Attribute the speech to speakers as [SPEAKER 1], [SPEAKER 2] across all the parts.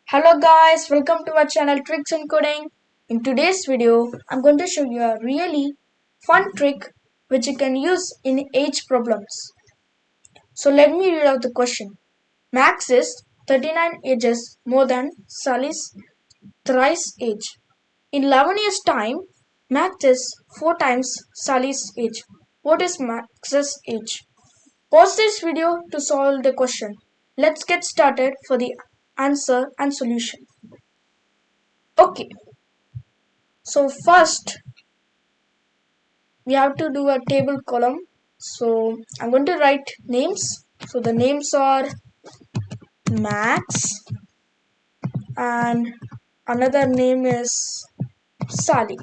[SPEAKER 1] Hello guys, welcome to our channel Tricks in Coding. In today's video, I'm going to show you a really fun trick which you can use in age problems. So let me read out the question. Max is 39 ages more than Sally's thrice age. In 11 years time, Max is 4 times Sally's age. What is Max's age? Pause this video to solve the question. Let's get started for the answer and solution. Okay, so first we have to do a table column. So I'm going to write names. So the names are Max and another name is Sally.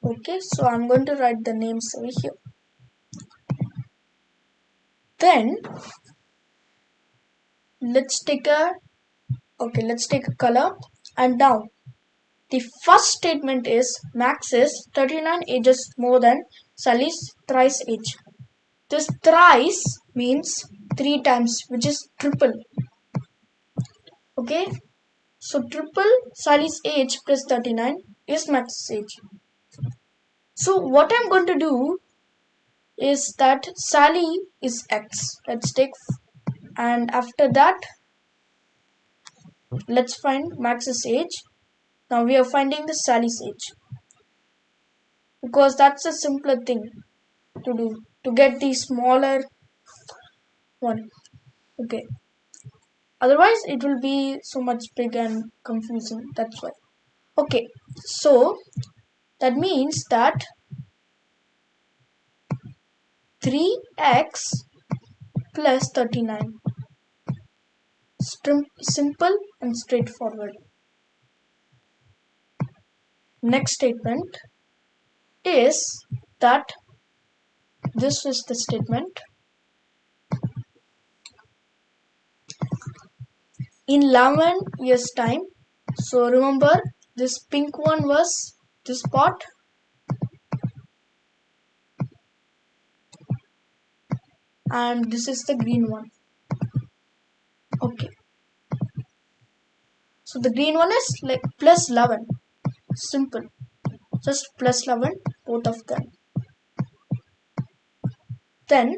[SPEAKER 1] Okay, so I'm going to write the names over here. Then let's take a color, and now the first statement is Max is 39 ages more than Sally's thrice age. This thrice means 3 times, which is triple. Okay, so triple Sally's age plus 39 is Max's age. So what I'm going to do is that Sally is X. Let's take, and after that let's find Max's age. Now we are finding the Sally's age because that's a simpler thing to do to get the smaller one. Okay, otherwise it will be so much big and confusing. That's why. Okay, so that means that 3x plus 39. Simple and straightforward. Next statement is that this is the statement. In 11 years time, so remember this pink one was this part, and this is the green one. Okay, so the green one is like plus 11. Simple, just plus 11 both of them. Then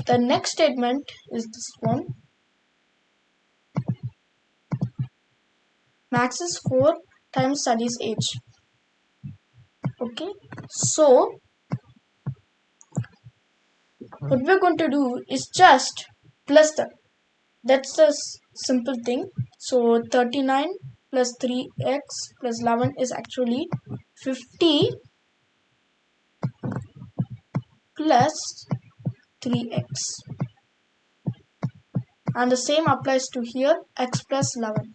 [SPEAKER 1] the next statement is this one. Max is 4 times Sally's age. Okay, so what we're going to do is just plus them. That's the simple thing. So 39 plus 3x plus 11 is actually 50 plus 3x. And the same applies to here, x plus 11.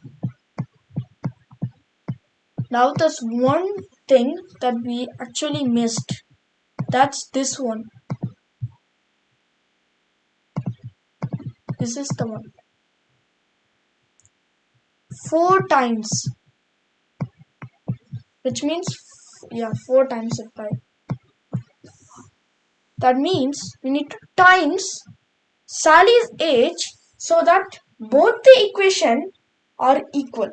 [SPEAKER 1] Now there's one thing that we actually missed. That's this one. This is the one. 4 times. Which means, 4 times it by. That means we need to times Sally's age so that both the equation are equal.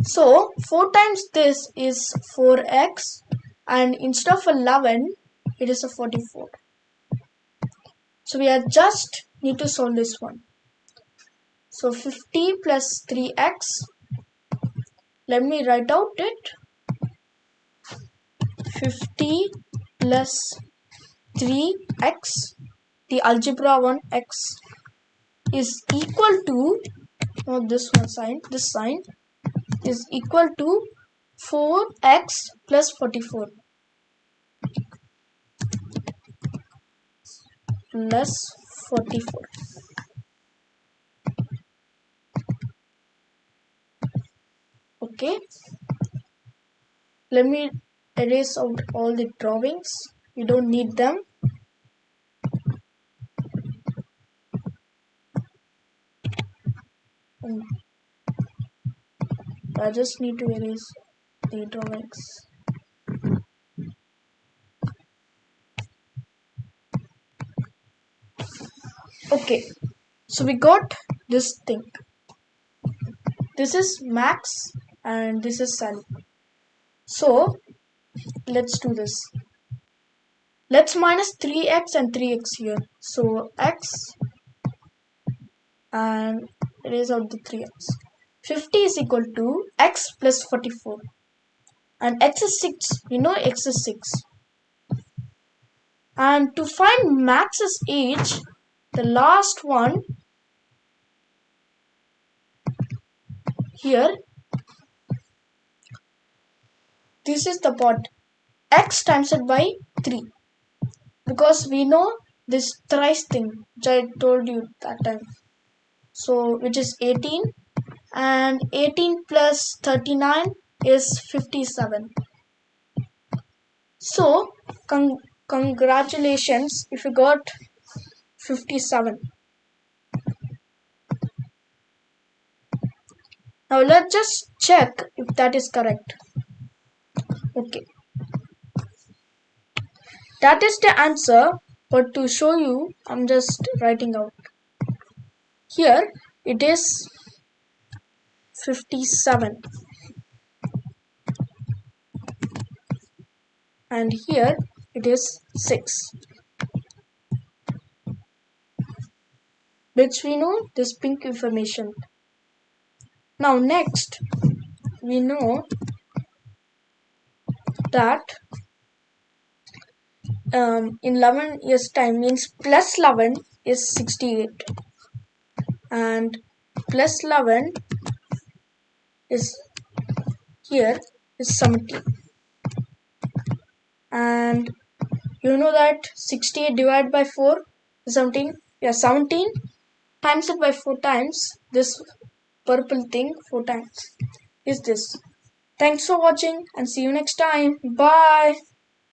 [SPEAKER 1] So 4 times this is 4x, and instead of 11 it is a 44. So we are just need to solve this one. So 50 plus 3x, let me write out it. 50 plus 3x, the algebra one x, is equal to, this sign is equal to 4x plus 44 plus 44. Okay, let me erase out all the drawings. We don't need them. I just need to erase the drawings. Okay, so we got this thing. This is Max and this is Sally. So let's do this. Let's minus 3x and 3x here. So x, and erase out the 3x. 50 is equal to x plus 44. And x is 6. We know x is 6. And to find Max's age, the last one here, this is the part, x times it by 3, because we know this thrice thing which I told you that time. So which is 18, and 18 plus 39 is 57. So congratulations if you got 57. Now let's just check if that is correct. Okay, that is the answer, but to show you I'm just writing out. Here it is 57 and here it is 6, which we know this pink information. Now next we know that in 11 years time means plus 11 is 68 and plus 11 is here is 70, and you know that 68 divided by 4 is 17. Yeah, 17 times it by 4 times this purple thing 4 times is this. Thanks for watching and see you next time. Bye.